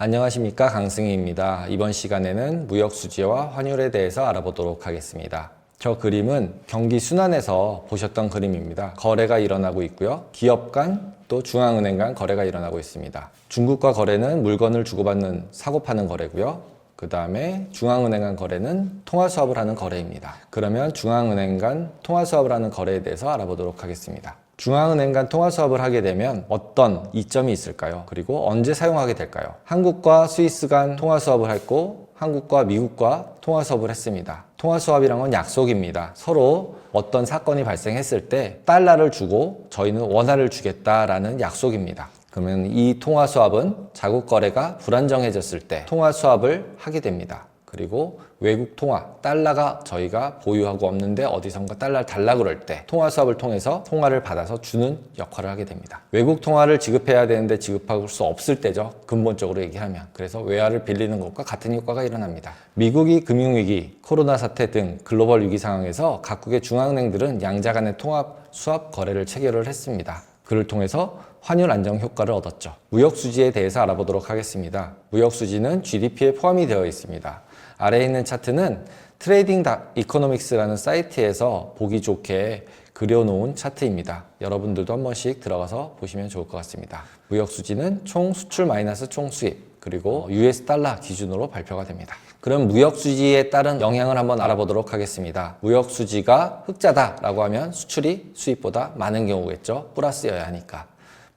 안녕하십니까, 강승희입니다. 이번 시간에는 무역수지와 환율에 대해서 알아보도록 하겠습니다. 저 그림은 경기 순환에서 보셨던 그림입니다. 거래가 일어나고 있고요. 기업 간 또 중앙은행 간 거래가 일어나고 있습니다. 중국과 거래는 물건을 주고받는 사고 파는 거래고요. 그 다음에 중앙은행 간 거래는 통화수합을 하는 거래입니다. 그러면 중앙은행 간 통화수합을 하는 거래에 대해서 알아보도록 하겠습니다. 중앙은행 간 통화수합을 하게 되면 어떤 이점이 있을까요? 그리고 언제 사용하게 될까요? 한국과 스위스 간 통화수합을 했고 한국과 미국과 통화수합을 했습니다. 통화수합이란 건 약속입니다. 서로 어떤 사건이 발생했을 때 달러를 주고 저희는 원화를 주겠다라는 약속입니다. 그러면 이 통화수합은 자국 거래가 불안정해졌을 때 통화수합을 하게 됩니다. 그리고 외국 통화, 달러가 저희가 보유하고 없는데 어디선가 달러를 달라고 그럴 때 통화수합을 통해서 통화를 받아서 주는 역할을 하게 됩니다. 외국 통화를 지급해야 되는데 지급할 수 없을 때죠. 근본적으로 얘기하면. 그래서 외화를 빌리는 것과 같은 효과가 일어납니다. 미국이 금융위기, 코로나 사태 등 글로벌 위기 상황에서 각국의 중앙은행들은 양자 간의 통합, 수합 거래를 체결을 했습니다. 그를 통해서 환율 안정 효과를 얻었죠. 무역수지에 대해서 알아보도록 하겠습니다. 무역수지는 GDP에 포함이 되어 있습니다. 아래에 있는 차트는 트레이딩 이코노믹스라는 사이트에서 보기 좋게 그려놓은 차트입니다. 여러분들도 한 번씩 들어가서 보시면 좋을 것 같습니다. 무역수지는 총 수출 마이너스 총 수입 그리고 US 달러 기준으로 발표가 됩니다. 그럼 무역수지에 따른 영향을 한번 알아보도록 하겠습니다. 무역수지가 흑자다라고 하면 수출이 수입보다 많은 경우겠죠. 플러스여야 하니까.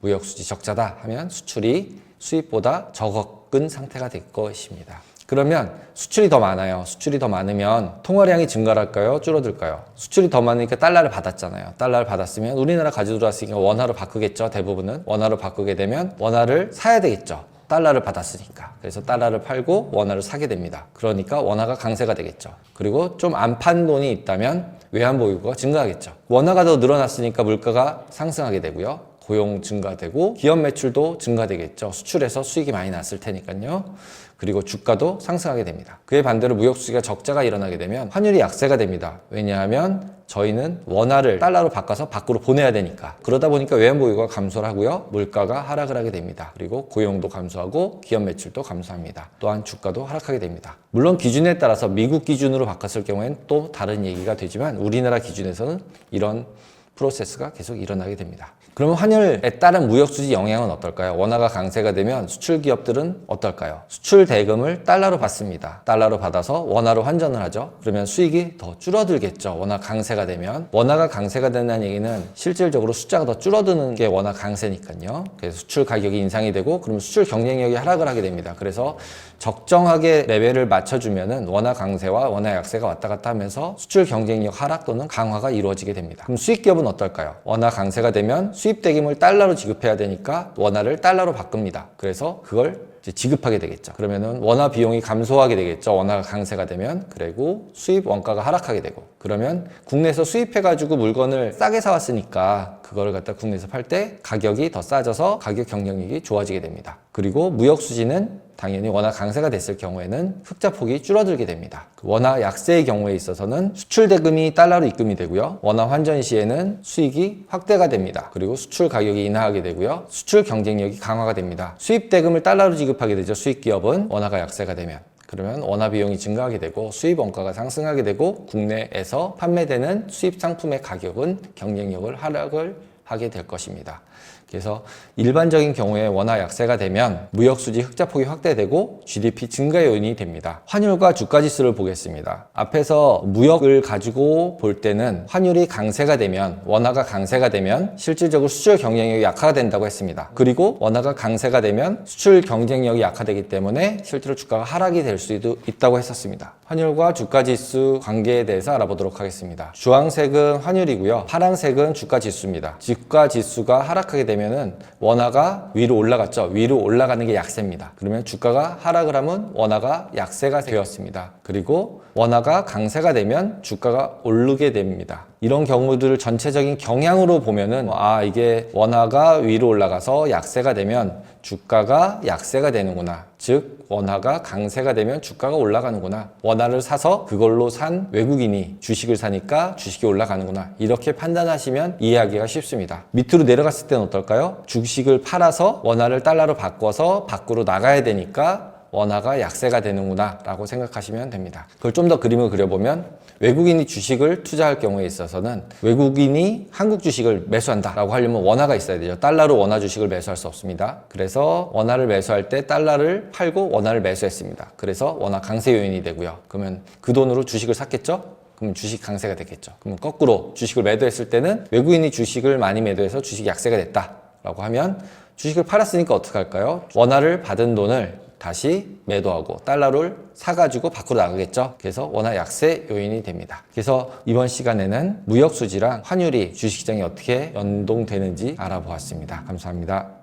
무역수지 적자다 하면 수출이 수입보다 적은 상태가 될 것입니다. 그러면 수출이 더 많아요. 수출이 더 많으면 통화량이 증가할까요? 줄어들까요? 수출이 더 많으니까 달러를 받았잖아요. 달러를 받았으면 우리나라 가지고 들어왔으니까 원화로 바꾸겠죠. 대부분은 원화로 바꾸게 되면 원화를 사야 되겠죠. 달러를 받았으니까. 그래서 달러를 팔고 원화를 사게 됩니다. 그러니까 원화가 강세가 되겠죠. 그리고 좀 안 판 돈이 있다면 외환보유고가 증가하겠죠. 원화가 더 늘어났으니까 물가가 상승하게 되고요. 고용 증가되고 기업 매출도 증가되겠죠. 수출해서 수익이 많이 났을 테니까요. 그리고 주가도 상승하게 됩니다. 그에 반대로 무역수지가 적자가 일어나게 되면 환율이 약세가 됩니다. 왜냐하면 저희는 원화를 달러로 바꿔서 밖으로 보내야 되니까. 그러다 보니까 외환보유고가 감소를 하고요. 물가가 하락을 하게 됩니다. 그리고 고용도 감소하고 기업 매출도 감소합니다. 또한 주가도 하락하게 됩니다. 물론 기준에 따라서 미국 기준으로 바꿨을 경우에는 또 다른 얘기가 되지만 우리나라 기준에서는 이런 프로세스가 계속 일어나게 됩니다. 그러면 환율에 따른 무역수지 영향은 어떨까요? 원화가 강세가 되면 수출 기업들은 어떨까요? 수출 대금을 달러로 받습니다. 달러로 받아서 원화로 환전을 하죠. 그러면 수익이 더 줄어들겠죠. 원화 강세가 되면. 원화가 강세가 된다는 얘기는 실질적으로 숫자가 더 줄어드는 게 원화 강세니까요. 그래서 수출 가격이 인상이 되고 그러면 수출 경쟁력이 하락을 하게 됩니다. 그래서 적정하게 레벨을 맞춰주면은 원화 강세와 원화 약세가 왔다 갔다 하면서 수출 경쟁력 하락 또는 강화가 이루어지게 됩니다. 그럼 수익 기업은 어떨까요? 원화 강세가 되면 수입 대금을 달러로 지급해야 되니까 원화를 달러로 바꿉니다. 그래서 그걸 이제 지급하게 되겠죠. 그러면은 원화 비용이 감소하게 되겠죠. 원화가 강세가 되면. 그리고 수입 원가가 하락하게 되고. 그러면 국내에서 수입해가지고 물건을 싸게 사왔으니까 그거를 갖다 국내에서 팔 때 가격이 더 싸져서 가격 경쟁력이 좋아지게 됩니다. 그리고 무역수지는 당연히 원화 강세가 됐을 경우에는 흑자폭이 줄어들게 됩니다. 원화 약세의 경우에 있어서는 수출 대금이 달러로 입금이 되고요. 원화 환전 시에는 수익이 확대가 됩니다. 그리고 수출 가격이 인하하게 되고요. 수출 경쟁력이 강화가 됩니다. 수입 대금을 달러로 지급하게 되죠. 수입 기업은 원화가 약세가 되면. 그러면 원화 비용이 증가하게 되고 수입 원가가 상승하게 되고 국내에서 판매되는 수입 상품의 가격은 경쟁력을 하락을 하게 될 것입니다. 그래서 일반적인 경우에 원화 약세가 되면 무역수지 흑자폭이 확대되고 GDP 증가 요인이 됩니다. 환율과 주가지수를 보겠습니다. 앞에서 무역을 가지고 볼 때는 환율이 강세가 되면 원화가 강세가 되면 실질적으로 수출 경쟁력이 약화가 된다고 했습니다. 그리고 원화가 강세가 되면 수출 경쟁력이 약화되기 때문에 실제로 주가가 하락이 될 수도 있다고 했었습니다. 환율과 주가지수 관계에 대해서 알아보도록 하겠습니다. 주황색은 환율이고요. 파란색은 주가지수입니다. 주가지수가 하락하게 되면 원화가 위로 올라갔죠. 위로 올라가는 게 약세입니다. 그러면 주가가 하락을 하면 원화가 약세가 되었습니다. 그리고 원화가 강세가 되면 주가가 오르게 됩니다. 이런 경우들을 전체적인 경향으로 보면은 이게 원화가 위로 올라가서 약세가 되면 주가가 약세가 되는구나. 즉 원화가 강세가 되면 주가가 올라가는구나. 원화를 사서 그걸로 산 외국인이 주식을 사니까 주식이 올라가는구나. 이렇게 판단하시면 이해하기가 쉽습니다. 밑으로 내려갔을 때는 어떨까요? 주식을 팔아서 원화를 달러로 바꿔서 밖으로 나가야 되니까 원화가 약세가 되는구나 라고 생각하시면 됩니다. 그걸 좀 더 그림을 그려보면 외국인이 주식을 투자할 경우에 있어서는 외국인이 한국 주식을 매수한다 라고 하려면 원화가 있어야 되죠. 달러로 원화 주식을 매수할 수 없습니다. 그래서 원화를 매수할 때 달러를 팔고 원화를 매수했습니다. 그래서 원화 강세 요인이 되고요. 그러면 그 돈으로 주식을 샀겠죠? 그러면 주식 강세가 되겠죠. 그러면 거꾸로 주식을 매도했을 때는 외국인이 주식을 많이 매도해서 주식이 약세가 됐다 라고 하면 주식을 팔았으니까 어떻게 할까요? 원화를 받은 돈을 다시 매도하고 달러를 사가지고 밖으로 나가겠죠. 그래서 원화 약세 요인이 됩니다. 그래서 이번 시간에는 무역 수지랑 환율이 주식시장에 어떻게 연동되는지 알아보았습니다. 감사합니다.